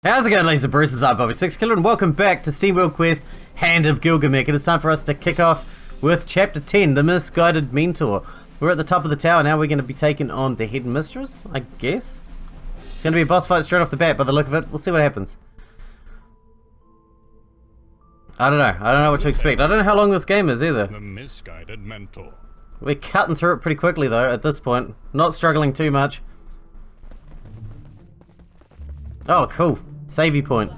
How's it going, ladies and bruises? I'm Bobby Sixkilla and welcome back to Steamworld Quest Hand of Gilgamech. It is time for us to kick off with Chapter 10, The Misguided Mentor. We're at the top of the tower now. We're going to be taking on the Headmistress, I guess. It's going to be a boss fight straight off the bat by the look of it. We'll see what happens. I don't know what to expect. I don't know how long this game is either. The Misguided Mentor. We're cutting through it pretty quickly though at this point. Not struggling too much. Oh, cool. Savey point.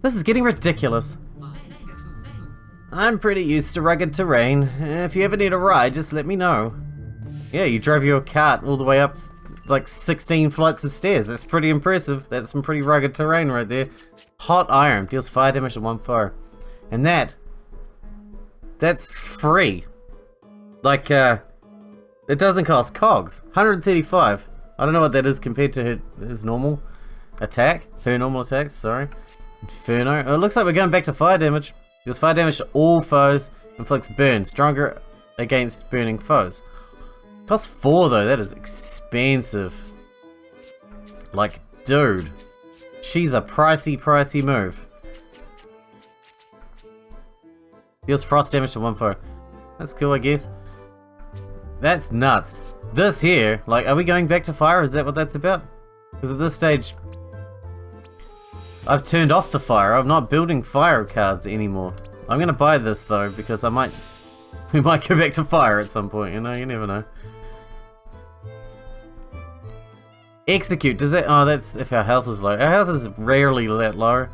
This is getting ridiculous. I'm pretty used to rugged terrain. If you ever need a ride, just let me know. Yeah, you drove your cart all the way up like 16 flights of stairs. That's pretty impressive. That's some pretty rugged terrain right there. Hot iron deals fire damage to one foe. And that's free. Like, it doesn't cost cogs. 135. I don't know what that is compared to his normal attack. Her normal attacks, sorry. Inferno. Oh, it looks like we're going back to fire damage. Deals fire damage to all foes. Inflicts burn. Stronger against burning foes. Costs 4 though. That is expensive. Like, dude. She's a pricey move. Deals frost damage to one foe. That's cool, I guess. That's nuts. This here, like, are we going back to fire? Is that what that's about? Because at this stage, I've turned off the fire. I'm not building fire cards anymore. I'm gonna buy this though, because we might go back to fire at some point, you know, you never know. Execute, does that, oh, that's if our health is low. Our health is rarely that low.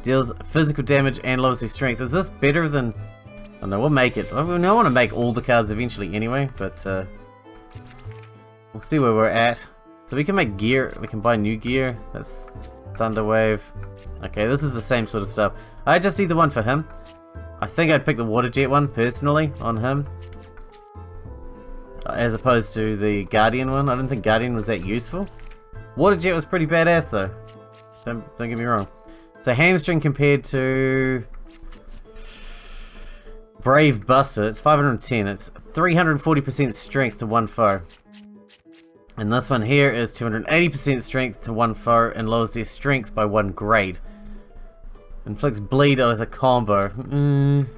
Deals physical damage and lowers their strength. Is this better than, I don't know, we'll make it. I mean, I want to make all the cards eventually anyway, but we'll see where we're at. So we can make gear, we can buy new gear. That's Thunder Wave. Okay, this is the same sort of stuff. I just need the one for him. I think I'd pick the Water Jet one personally on him, as opposed to the Guardian one. I didn't think Guardian was that useful. Water Jet was pretty badass though. Don't get me wrong. So Hamstring compared to Brave Buster, it's 510. It's 340% strength to one foe. And this one here is 280% strength to one foe and lowers their strength by 1 grade. Inflicts bleed as a combo.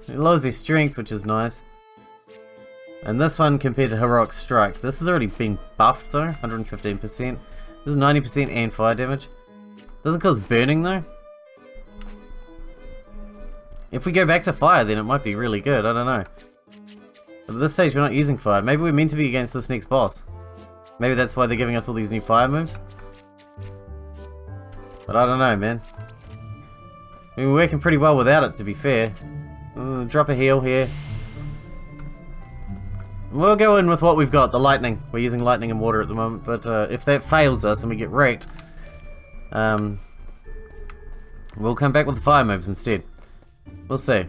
It lowers their strength, which is nice. And this one compared to Heroic Strike. This has already been buffed though, 115%. This is 90% and fire damage. Doesn't cause burning though. If we go back to fire, then it might be really good. I don't know. But at this stage, we're not using fire. Maybe we're meant to be against this next boss. Maybe that's why they're giving us all these new fire moves. But I don't know, man. I mean, we're working pretty well without it, to be fair. Drop a heal here. We'll go in with what we've got, the lightning. We're using lightning and water at the moment, but if that fails us and we get wrecked, we'll come back with the fire moves instead. We'll see.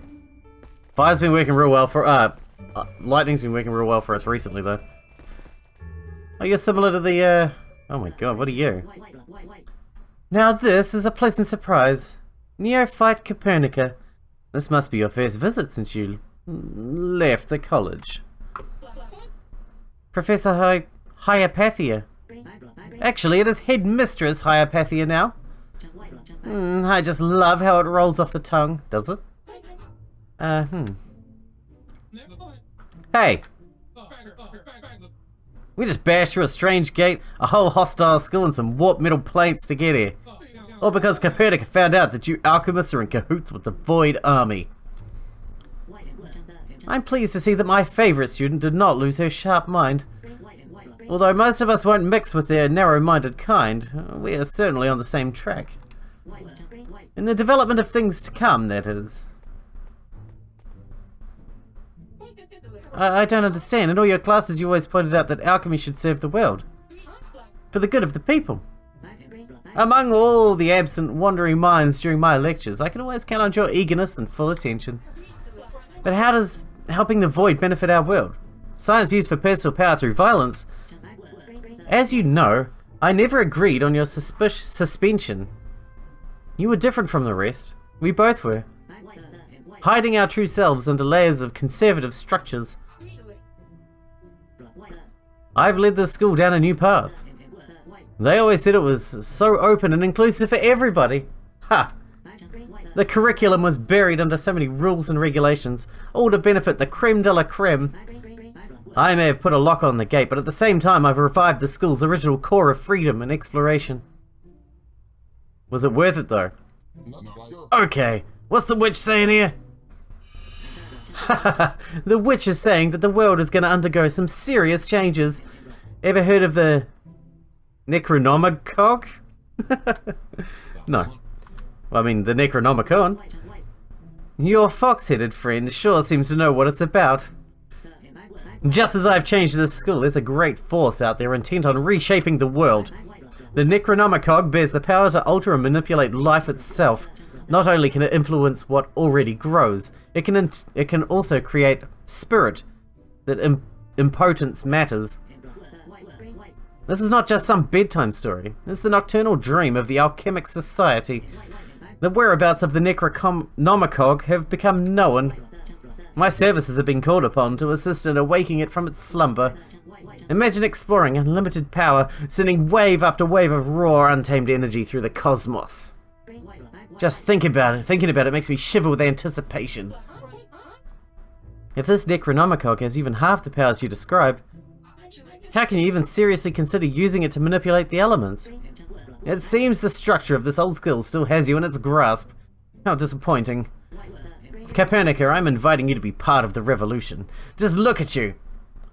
Fire's been working real well for lightning's been working real well for us recently though. Oh, you're similar to the oh my god, what are you? Now this is a pleasant surprise. Neophyte Copernica. This must be your first visit since you left the college. Professor Hyapathia. Actually, it is Headmistress Hyapathia now. I just love how it rolls off the tongue, does it? Hey! We just bashed through a strange gate, a whole hostile school, and some warped metal plates to get here. All because Copernica found out that you alchemists are in cahoots with the Void Army. I'm pleased to see that my favorite student did not lose her sharp mind. Although most of us won't mix with their narrow-minded kind, we are certainly on the same track. In the development of things to come, that is. I don't understand. In all your classes you always pointed out that alchemy should serve the world. For the good of the people. Among all the absent wandering minds during my lectures, I can always count on your eagerness and full attention. But how does helping the void benefit our world? Science used for personal power through violence. As you know, I never agreed on your suspension. You were different from the rest. We both were. Hiding our true selves under layers of conservative structures. I've led this school down a new path. They always said it was so open and inclusive for everybody. Ha! The curriculum was buried under so many rules and regulations, all to benefit the creme de la creme. I may have put a lock on the gate, but at the same time I've revived the school's original core of freedom and exploration. Was it worth it though? Okay, what's the witch saying here? The witch is saying that the world is going to undergo some serious changes. Ever heard of the Necronomicon? No. Well, I mean, the Necronomicon. Your fox-headed friend sure seems to know what it's about. Just as I've changed this school, there's a great force out there intent on reshaping the world. The Necronomicon bears the power to alter and manipulate life itself. Not only can it influence what already grows, it can also create spirit that impotence matters. This is not just some bedtime story. It's the nocturnal dream of the alchemic society. The whereabouts of the Necronomicon have become known. My services have been called upon to assist in awaking it from its slumber. Imagine exploring unlimited power, sending wave after wave of raw, untamed energy through the cosmos. Just thinking about it makes me shiver with anticipation. If this Necronomicon has even half the powers you describe, how can you even seriously consider using it to manipulate the elements? It seems the structure of this old skill still has you in its grasp. How disappointing. Capernica, I'm inviting you to be part of the revolution. Just look at you,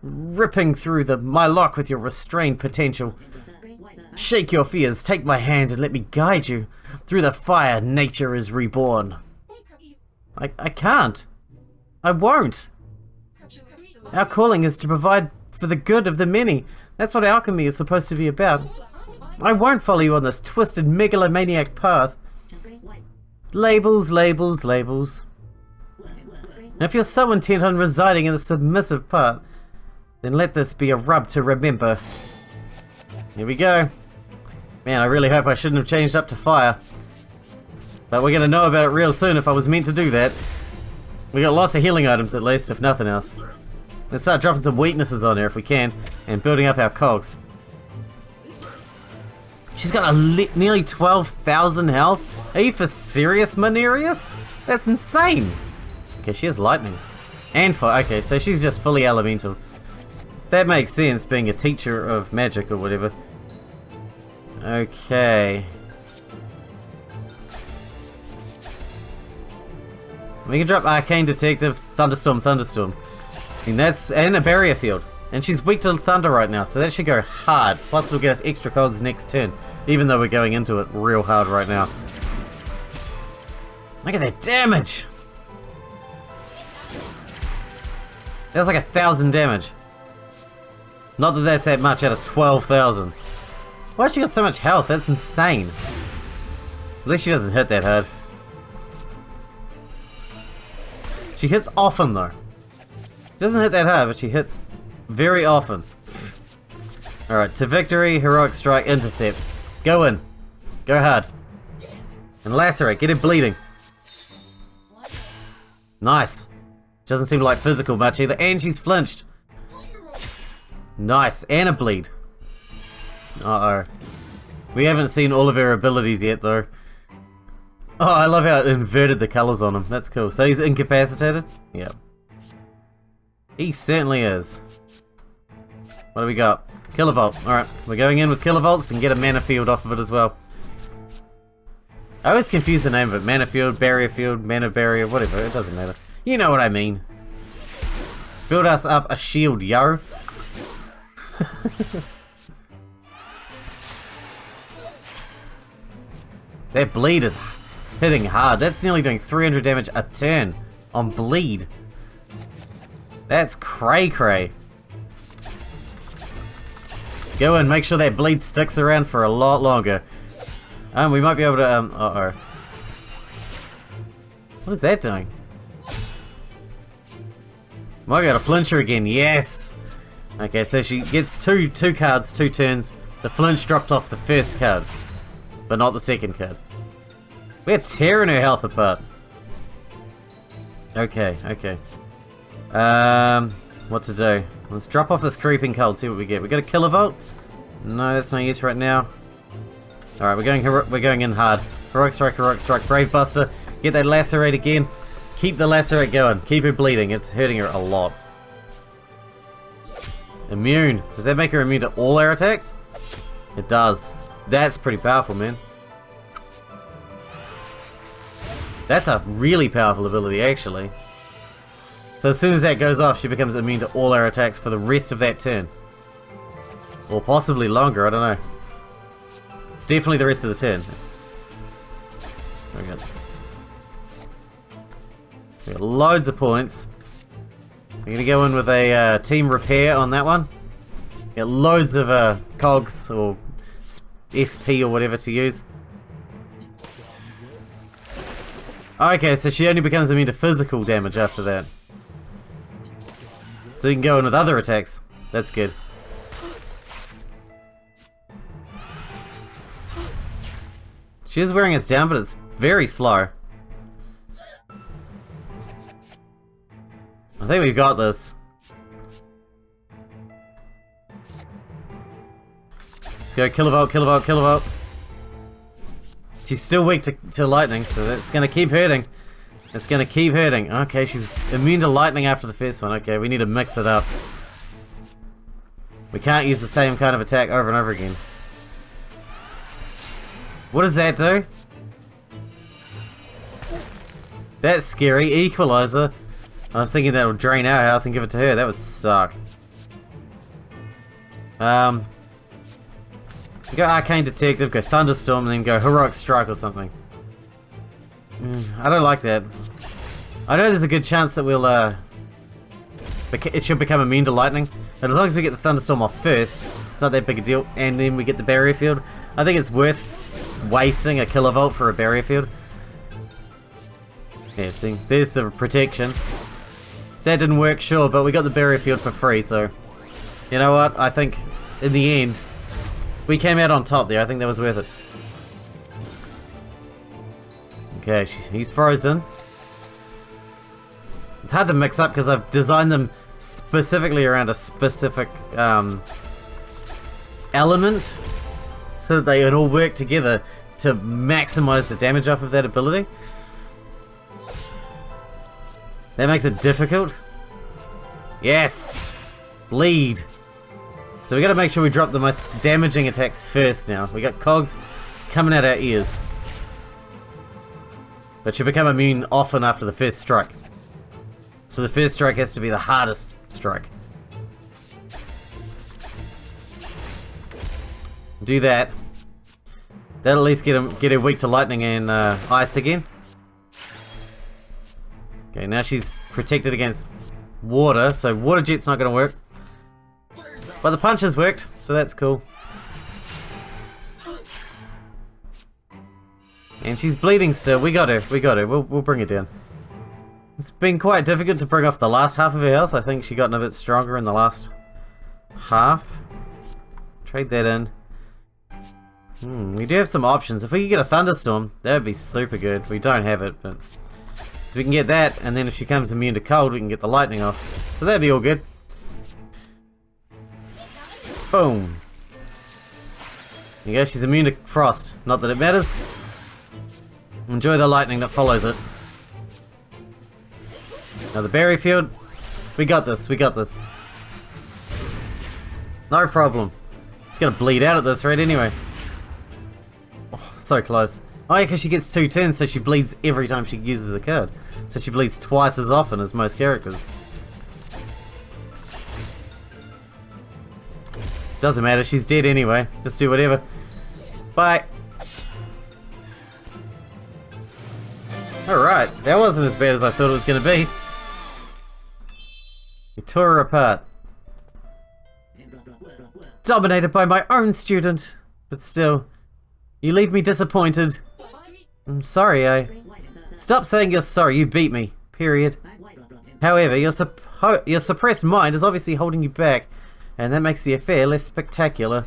ripping through my lock with your restrained potential. Shake your fears, take my hand and let me guide you. Through the fire, nature is reborn. I can't. I won't. Our calling is to provide for the good of the many. That's what alchemy is supposed to be about. I won't follow you on this twisted megalomaniac path. Labels, labels, labels. If you're so intent on residing in the submissive part, then let this be a rub to remember. Here we go. Man, I really hope I shouldn't have changed up to fire. But we're gonna know about it real soon if I was meant to do that. We got lots of healing items at least, if nothing else. Let's start dropping some weaknesses on her if we can, and building up our cogs. She's got nearly 12,000 health? Are you for serious, Manerius? That's insane! Okay, she has lightning. And fire. Okay, so she's just fully elemental. That makes sense, being a teacher of magic or whatever. Okay. We can drop Arcane Detective, Thunderstorm, Thunderstorm. And a barrier field. And she's weak to thunder right now, so that should go hard. Plus it'll get us extra cogs next turn. Even though we're going into it real hard right now. Look at that damage! That was like 1,000 damage. Not that that's that much out of 12,000. Why has she got so much health? That's insane. At least she doesn't hit that hard. She hits often though. She doesn't hit that hard, but she hits very often. Alright, to victory, heroic strike, intercept. Go in. Go hard. And lacerate, get it bleeding. Nice. Doesn't seem like physical much either, and she's flinched. Nice, and a bleed. Uh-oh. We haven't seen all of her abilities yet though. Oh, I love how it inverted the colors on him. That's cool. So he's incapacitated? Yep. He certainly is. What do we got? Kilovolt. Alright, we're going in with kilovolts and get a mana field off of it as well. I always confuse the name of it. Mana field, mana barrier, whatever. It doesn't matter. You know what I mean. Build us up a shield, yo. That bleed is hitting hard. That's nearly doing 300 damage a turn on bleed. That's cray-cray. Go and make sure that bleed sticks around for a lot longer. We might be able to, uh-oh. What is that doing? Might be able to flinch her again, yes! Okay, so she gets two cards, 2 turns. The flinch dropped off the first card, but not the second card. We're tearing her health apart. Okay, okay. What to do? Let's drop off this creeping cold, see what we get. We got a kilovolt. No, that's no use right now. Alright, we're going in hard. Heroic strike, Brave Buster. Get that lacerate again. Keep the lacerate going. Keep her bleeding. It's hurting her a lot. Immune. Does that make her immune to all our attacks? It does. That's pretty powerful, man. That's a really powerful ability, actually. So as soon as that goes off, she becomes immune to all our attacks for the rest of that turn. Or possibly longer, I don't know. Definitely the rest of the turn. We got loads of points. We're gonna go in with a team repair on that one. Got loads of cogs or SP or whatever to use. Okay, so she only becomes immune to physical damage after that. So you can go in with other attacks. That's good. She is wearing us down, but it's very slow. I think we've got this. Just go kilovolt. She's still weak to lightning, so that's gonna keep hurting. It's gonna keep hurting. Okay, she's immune to lightning after the first one. Okay, we need to mix it up. We can't use the same kind of attack over and over again. What does that do? That's scary. Equalizer. I was thinking that would drain our health and give it to her. That would suck. Go Arcane Detective, go Thunderstorm, and then go Heroic Strike or something. I don't like that. I know there's a good chance that we'll, it should become immune to lightning. But as long as we get the Thunderstorm off first, it's not that big a deal, and then we get the Barrier Field. I think it's worth wasting a kilovolt for a Barrier Field. Yeah, see, there's the protection. That didn't work, sure, but we got the Barrier Field for free, so... You know what, I think, in the end, we came out on top there. I think that was worth it. Okay, he's frozen. It's hard to mix up because I've designed them specifically around a specific element so that they can all work together to maximize the damage off of that ability. That makes it difficult. Yes! Bleed! So we gotta make sure we drop the most damaging attacks first now. We got cogs coming out our ears. But she'll become immune often after the first strike. So the first strike has to be the hardest strike. Do that. That'll at least get her weak to lightning and ice again. Okay, now she's protected against water, so water jet's not gonna work. But the punch has worked, so that's cool. And she's bleeding still. We got her. We'll bring her down. It's been quite difficult to bring off the last half of her health. I think she got a bit stronger in the last half. Trade that in. We do have some options. If we could get a Thunderstorm, that would be super good. We don't have it, but... So we can get that, and then if she comes immune to cold, we can get the lightning off. So that'd be all good. Boom. There you go, she's immune to frost. Not that it matters. Enjoy the lightning that follows it. Now the Barrier Field. We got this, No problem. It's gonna bleed out at this rate anyway. Oh, so close. Oh yeah, because she gets 2 turns, so she bleeds every time she uses a card. So she bleeds twice as often as most characters. Doesn't matter, she's dead anyway. Just do whatever. Bye. Alright, that wasn't as bad as I thought it was going to be. We tore her apart. Dominated by my own student. But still, you leave me disappointed. I'm sorry, Stop saying you're sorry, you beat me. Period. However, your suppressed mind is obviously holding you back, and that makes the affair less spectacular.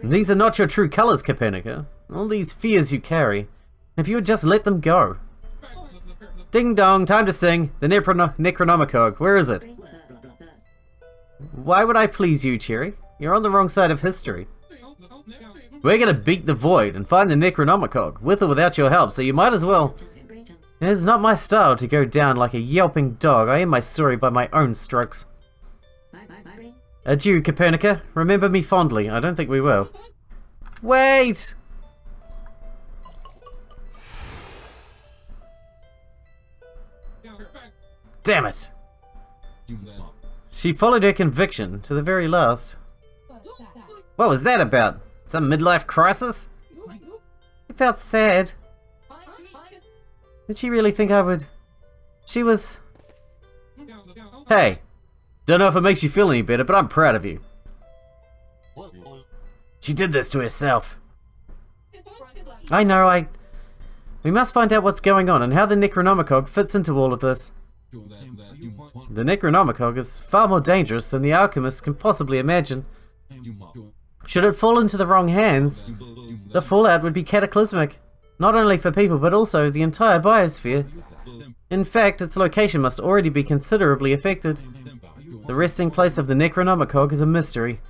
And these are not your true colors, Copernica. All these fears you carry. If you would just let them go. Ding dong, time to sing. The Necronomicon. Where is it? Why would I please you, Cherry? You're on the wrong side of history. We're gonna beat the void and find the Necronomicon, with or without your help, so you might as well. It is not my style to go down like a yelping dog. I end my story by my own strokes. Adieu, Copernica. Remember me fondly. I don't think we will. Wait! Damn it! She followed her conviction to the very last. What was that about? Some midlife crisis? It felt sad. Did she really think I would? She was... Hey, don't know if it makes you feel any better, but I'm proud of you. She did this to herself. I know, We must find out what's going on and how the Necronomicon fits into all of this. The Necronomicon is far more dangerous than the alchemists can possibly imagine. Should it fall into the wrong hands, the fallout would be cataclysmic, not only for people but also the entire biosphere. In fact, its location must already be considerably affected. The resting place of the Necronomicon is a mystery,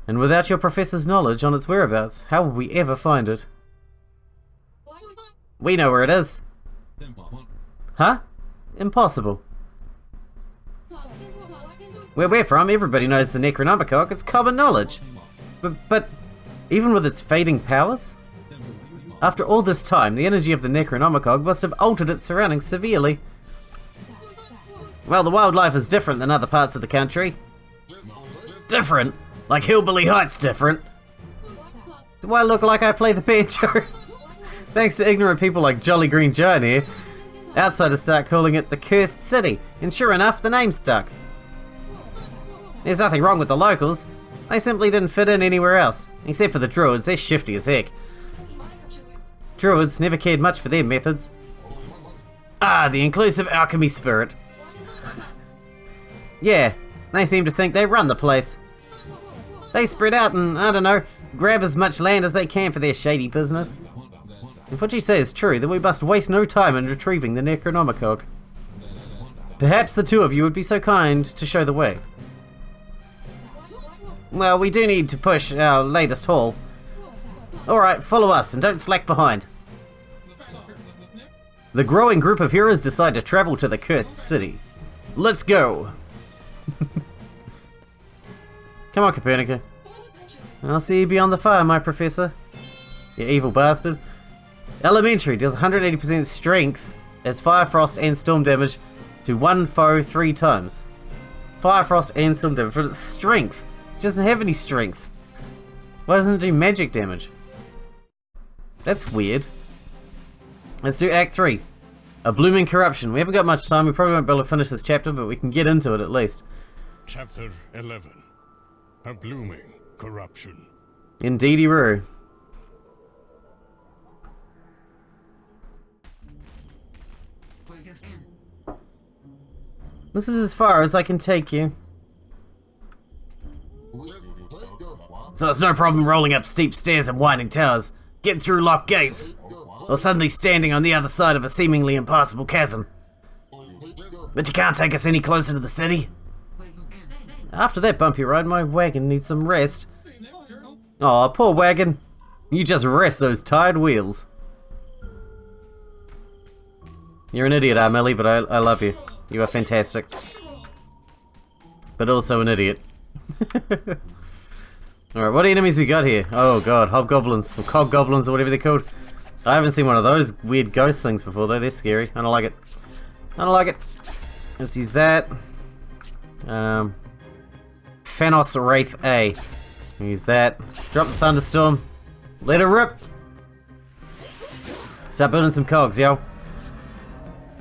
and without your professor's knowledge on its whereabouts, how will we ever find it? We know where it is. Huh? Impossible. Where we're from, everybody knows the Necronomicon. It's common knowledge. But even with its fading powers? After all this time, the energy of the Necronomicon must have altered its surroundings severely. Well, the wildlife is different than other parts of the country. Different? Like Hillbilly Heights different? Do I look like I play the banjo? Thanks to ignorant people like Jolly Green Giant here, outsiders start calling it the Cursed City, and sure enough, the name stuck. There's nothing wrong with the locals. They simply didn't fit in anywhere else. Except for the druids, they're shifty as heck. Druids never cared much for their methods. Ah, the inclusive alchemy spirit. Yeah, they seem to think they run the place. They spread out and, I don't know, grab as much land as they can for their shady business. If what you say is true, then we must waste no time in retrieving the Necronomicon. Perhaps the two of you would be so kind to show the way. Well, we do need to push our latest haul. Alright, follow us and don't slack behind. The growing group of heroes decide to travel to the Cursed City. Let's go! Come on, Copernica. I'll see you beyond the fire, my professor. You evil bastard. Elementary deals 180% strength as fire, frost, and storm damage to one foe 3 times. Fire, frost, and storm damage, but it's strength. She doesn't have any strength. Why doesn't it do magic damage? That's weird. Let's do Act 3. A blooming corruption. We haven't got much time. We probably won't be able to finish this chapter, but we can get into it at least. Chapter 11. A blooming corruption. Indeedy-roo. This is as far as I can take you. So it's no problem rolling up steep stairs and winding towers, getting through locked gates, or suddenly standing on the other side of a seemingly impassable chasm. But you can't take us any closer to the city. After that bumpy ride, my wagon needs some rest. Aw, poor wagon. You just rest those tired wheels. You're an idiot, Amelie, but I love you. You are fantastic. But also an idiot. Alright, what enemies we got here? Oh god, hobgoblins, or coggoblins, or whatever they're called. I haven't seen one of those weird ghost things before though, they're scary. I don't like it. I don't like it. Let's use that. Phanos Wraith A. Use that. Drop the thunderstorm. Let it rip. Start building some cogs, yo.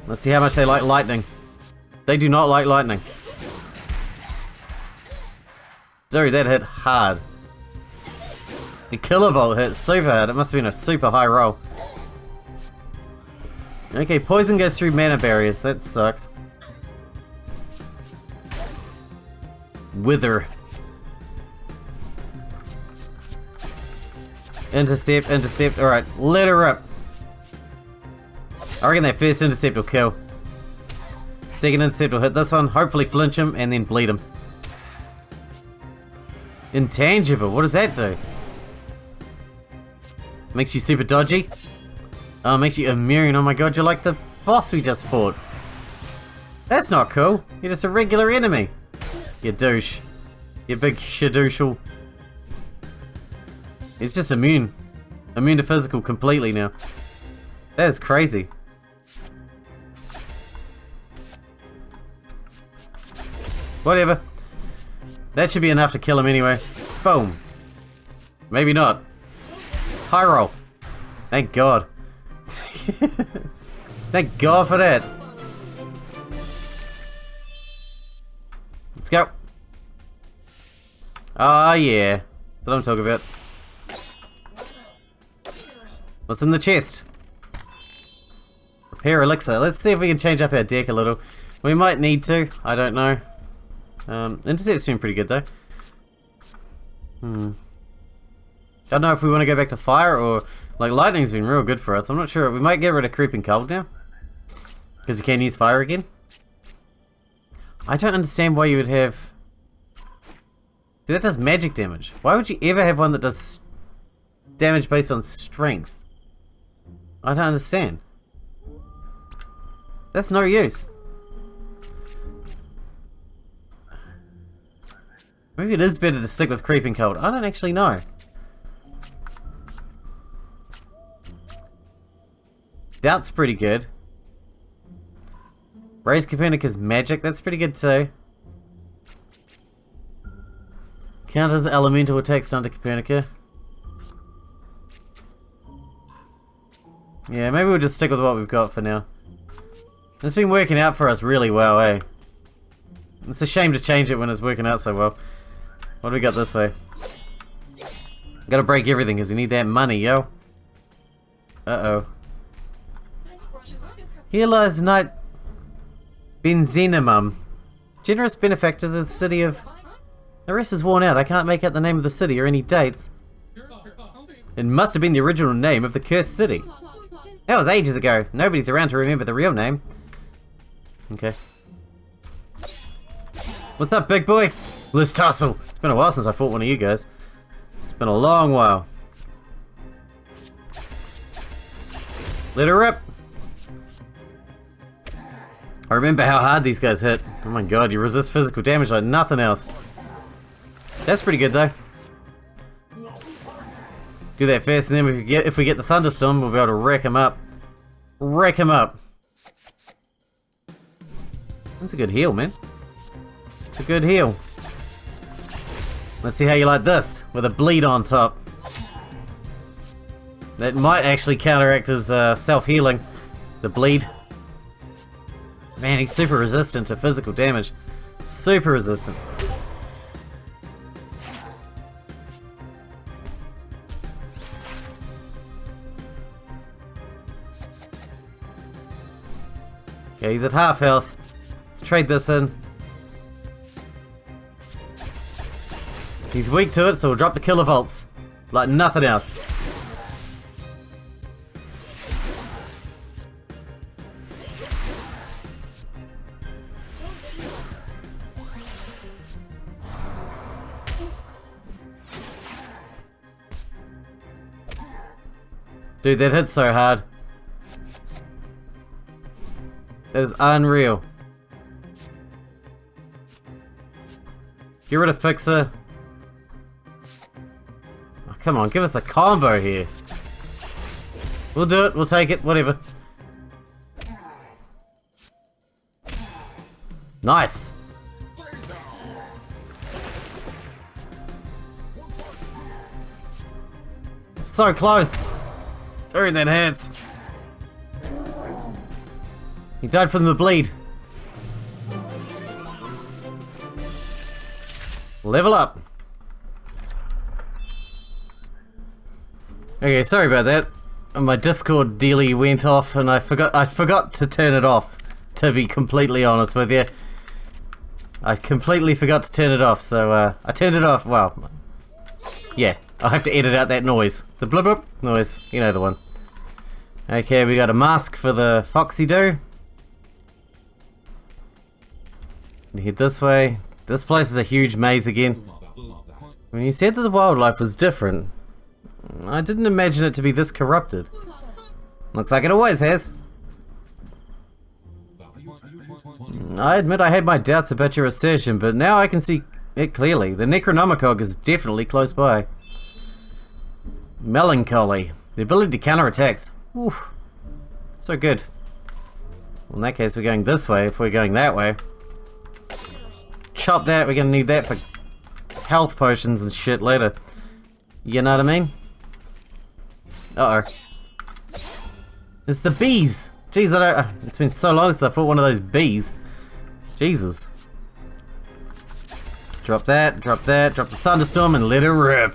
Let's see how much they like lightning. They do not like lightning. Dude, that hit hard. The kilovolt hit super hard. It must have been a super high roll. Okay, poison goes through mana barriers. That sucks. Wither. Intercept, intercept. Alright, let her rip. I reckon that first intercept will kill. Second intercept will hit this one, hopefully flinch him, and then bleed him. Intangible, what does that do? Makes you super dodgy? Oh, makes you immune. Oh my god, you're like the boss we just fought. That's not cool. You're just a regular enemy. You douche. You big shadooshel. It's just immune. Immune to physical completely now. That is crazy. Whatever. That should be enough to kill him anyway. Boom. Maybe not. High roll. Thank God. Thank God for that. Let's go. Oh yeah. That's what I'm talking about. What's in the chest? Repair elixir. Let's see if we can change up our deck a little. We might need to. I don't know. Intercept's been pretty good though. Don't know if we want to go back to fire or like lightning's been real good for us. I'm not sure. We might get rid of creeping cold now because you can use fire again. I don't understand why you would have. See, that does magic damage. Why would you ever have one that does damage based on strength? I don't understand. That's no use. Maybe it is better to stick with creeping cold. I don't actually know. Doubt's pretty good. Raise Copernicus magic, that's pretty good too. Counters elemental attacks done to Copernica. Yeah, maybe we'll just stick with what we've got for now. It's been working out for us really well, eh? It's a shame to change it when it's working out so well. What do we got this way? Gotta break everything because we need that money, yo. Uh-oh. Here lies Knight Benzenimum, generous benefactor of the city of... The rest is worn out. I can't make out the name of the city or any dates. It must have been the original name of the cursed city. That was ages ago. Nobody's around to remember the real name. Okay. What's up, big boy? Let's tussle. It's been a while since I fought one of you guys. It's been a long while. Let her rip. I remember how hard these guys hit. Oh my god, you resist physical damage like nothing else. That's pretty good though. Do that first, and then if we get the thunderstorm, we'll be able to wreck him up. Wreck him up. That's a good heal, man. It's a good heal. Let's see how you like this, with a bleed on top. That might actually counteract his self-healing. The bleed. Man, he's super resistant to physical damage. Super resistant. Okay, he's at half health. Let's trade this in. He's weak to it, so we'll drop the kilovolts. Like nothing else. Dude, that hits so hard. That is unreal. Get rid of Fixer. Oh, come on, give us a combo here. We'll do it, we'll take it, whatever. Nice. So close. Dude, that hurts. He died from the bleed. Level up. Okay, sorry about that. My Discord dealie went off and I forgot to turn it off, to be completely honest with you. I completely forgot to turn it off, so I turned it off. Well, yeah, I'll have to edit out that noise. The blub blub noise, you know the one. Okay, we got a mask for the Foxy Do. Head this way. This place is a huge maze again. When you said that the wildlife was different, I didn't imagine it to be this corrupted. Looks like it always has. I admit I had my doubts about your assertion, but now I can see it clearly. The Necronomicon is definitely close by. Melancholy. The ability to counter attacks. Oof. So good. Well, in that case, we're going this way if we're going that way. Chop that, we're gonna need that for health potions and shit later. You know what I mean? Uh-oh. It's the bees! Jeez, it's been so long since I fought one of those bees. Jesus. Drop that, drop the thunderstorm and let it rip.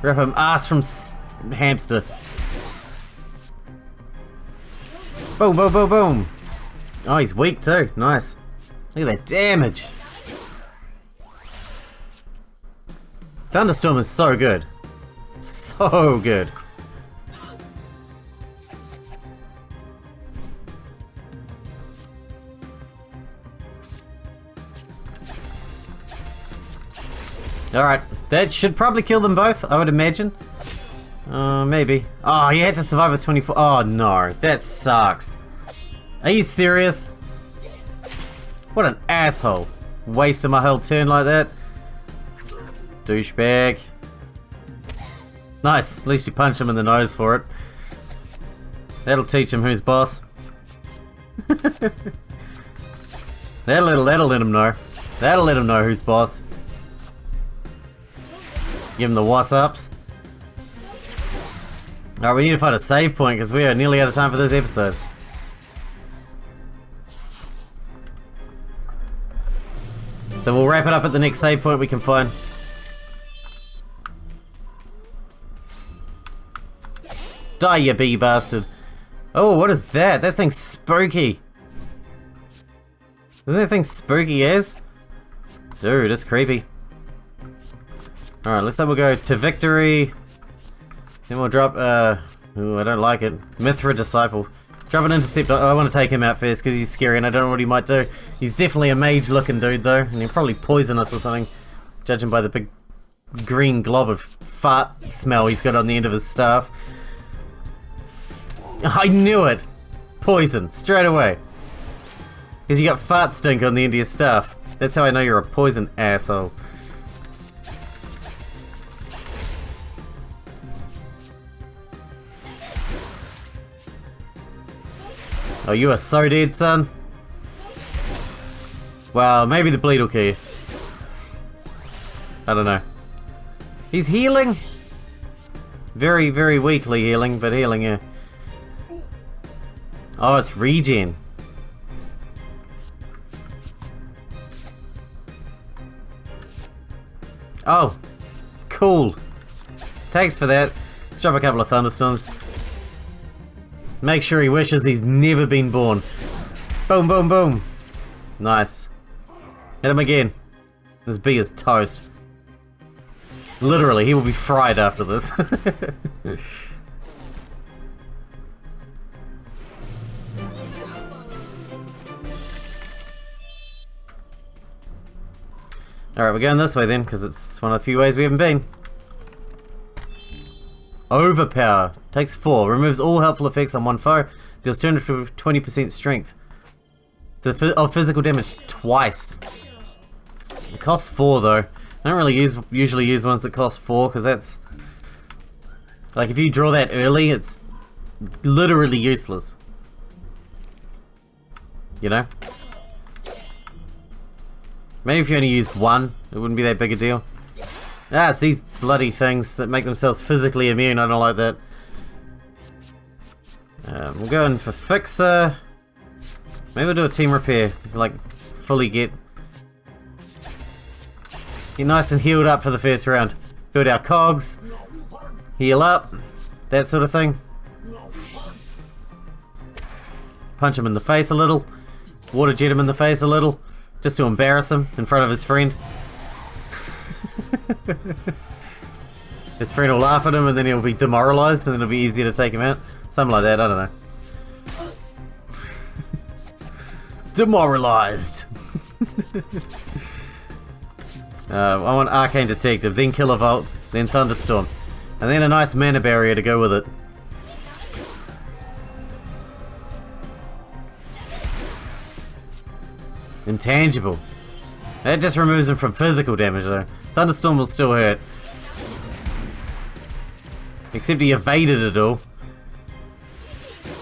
Rip him ass from hamster. Boom, boom, boom, boom. Oh, he's weak too. Nice. Look at that damage. Thunderstorm is so good. So good. Alright, that should probably kill them both, I would imagine. Maybe. Oh, you had to survive at 24. Oh no, that sucks. Are you serious? What an asshole. Wasting my whole turn like that. Douchebag. Nice, at least you punch him in the nose for it. That'll teach him who's boss. That'll let him know. That'll let him know who's boss. Give him the what's-ups. Alright, we need to find a save point because we are nearly out of time for this episode. So we'll wrap it up at the next save point we can find. Die, you bee bastard. Oh, what is that? That thing's spooky. Isn't that thing spooky as? Dude, it's creepy. Alright, let's say we'll go to victory. Then we'll drop, ooh, I don't like it. Mithra Disciple. Drop an interceptor. Oh, I want to take him out first because he's scary and I don't know what he might do. He's definitely a mage looking dude though, and he'll probably poison us or something. Judging by the big green glob of fart smell he's got on the end of his staff. I knew it! Poison, straight away. Because you got fart stink on the end of your staff. That's how I know you're a poison asshole. Oh, you are so dead, son. Well, maybe the bleed will kill you. I don't know. He's healing? Very, very weakly healing, but healing, yeah. Oh, it's regen. Oh, cool. Thanks for that. Let's drop a couple of thunderstorms. Make sure he wishes he's never been born. Boom, boom, boom. Nice. Hit him again. This bee is toast. Literally, he will be fried after this. Alright, we're going this way then, because it's one of the few ways we haven't been. Overpower. Takes 4. Removes all helpful effects on one foe. Deals 220% strength. Of physical damage twice. It costs 4 though. I don't really usually use ones that cost 4 because that's... Like if you draw that early, it's literally useless. You know? Maybe if you only used 1, it wouldn't be that big a deal. Ah, it's these bloody things that make themselves physically immune. I don't like that. We'll go in for Fixer. Maybe we'll do a team repair. Like, fully get nice and healed up for the first round. Build our cogs. Heal up. That sort of thing. Punch him in the face a little. Water jet him in the face a little. Just to embarrass him in front of his friend. His friend will laugh at him and then he'll be demoralized and then it'll be easier to take him out. Something like that, I don't know. Demoralized. I want Arcane Detective, then Kilovolt, then Thunderstorm. And then a nice mana barrier to go with it. Intangible. That just removes him from physical damage though. Thunderstorm will still hurt. Except he evaded it all.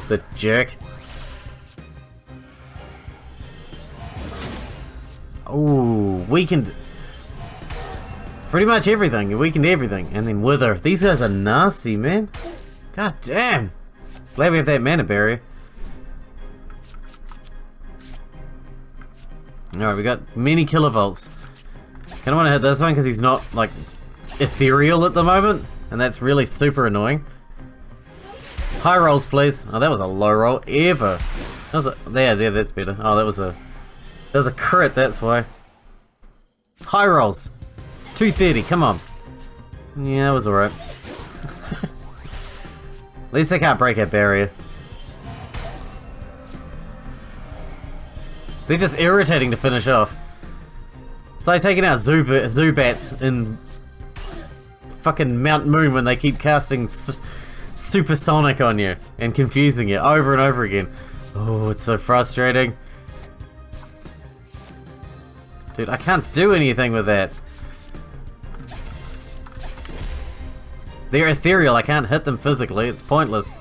The jerk. Ooh, weakened. Pretty much everything. He weakened everything. And then Wither. These guys are nasty, man. God damn. Glad we have that mana barrier. Alright, we got many kilovolts. Kinda wanna hit this one because he's not, like, ethereal at the moment. And that's really super annoying. High rolls, please. Oh, that was a low roll ever. That was a, there, that's better. Oh, that was a crit, that's why. High rolls. 230, come on. Yeah, that was alright. At least I can't break that barrier. They're just irritating to finish off. It's like taking out Zubats in fucking Mount Moon when they keep casting Supersonic on you and confusing you over and over again. Oh, it's so frustrating. Dude, I can't do anything with that. They're ethereal, I can't hit them physically, it's pointless.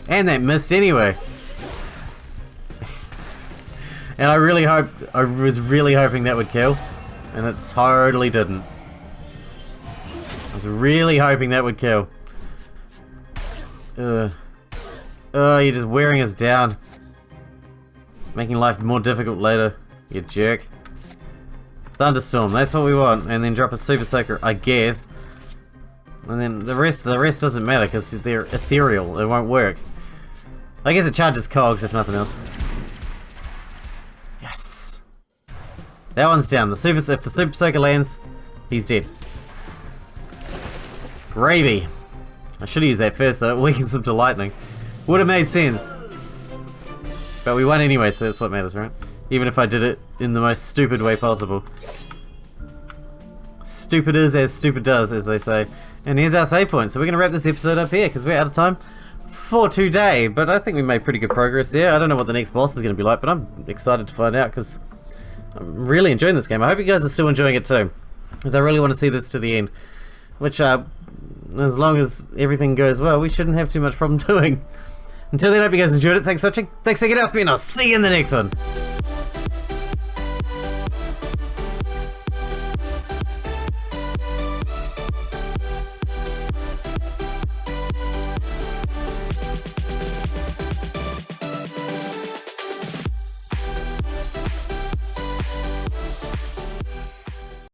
And that missed anyway. And I was really hoping that would kill, and it totally didn't. I was really hoping that would kill. Oh, you're just wearing us down. Making life more difficult later, you jerk. Thunderstorm, that's what we want, and then drop a Super Soaker, I guess. And then the rest doesn't matter because they're ethereal, it won't work. I guess it charges cogs if nothing else. Yes! That one's down. If the Super Soaker lands, he's dead. Gravy. I should have used that first though, it weakens him to lightning. Would have made sense. But we won anyway, so that's what matters, right? Even if I did it in the most stupid way possible. Stupid is as stupid does, as they say. And here's our save point. So we're going to wrap this episode up here, because we're out of time for today. But I think we made pretty good progress there. I don't know what the next boss is going to be like, but I'm excited to find out, because I'm really enjoying this game. I hope you guys are still enjoying it too, because I really want to see this to the end. Which, as long as everything goes well, we shouldn't have too much problem doing. Until then, I hope you guys enjoyed it. Thanks for watching. Thanks for hanging out with me, and I'll see you in the next one.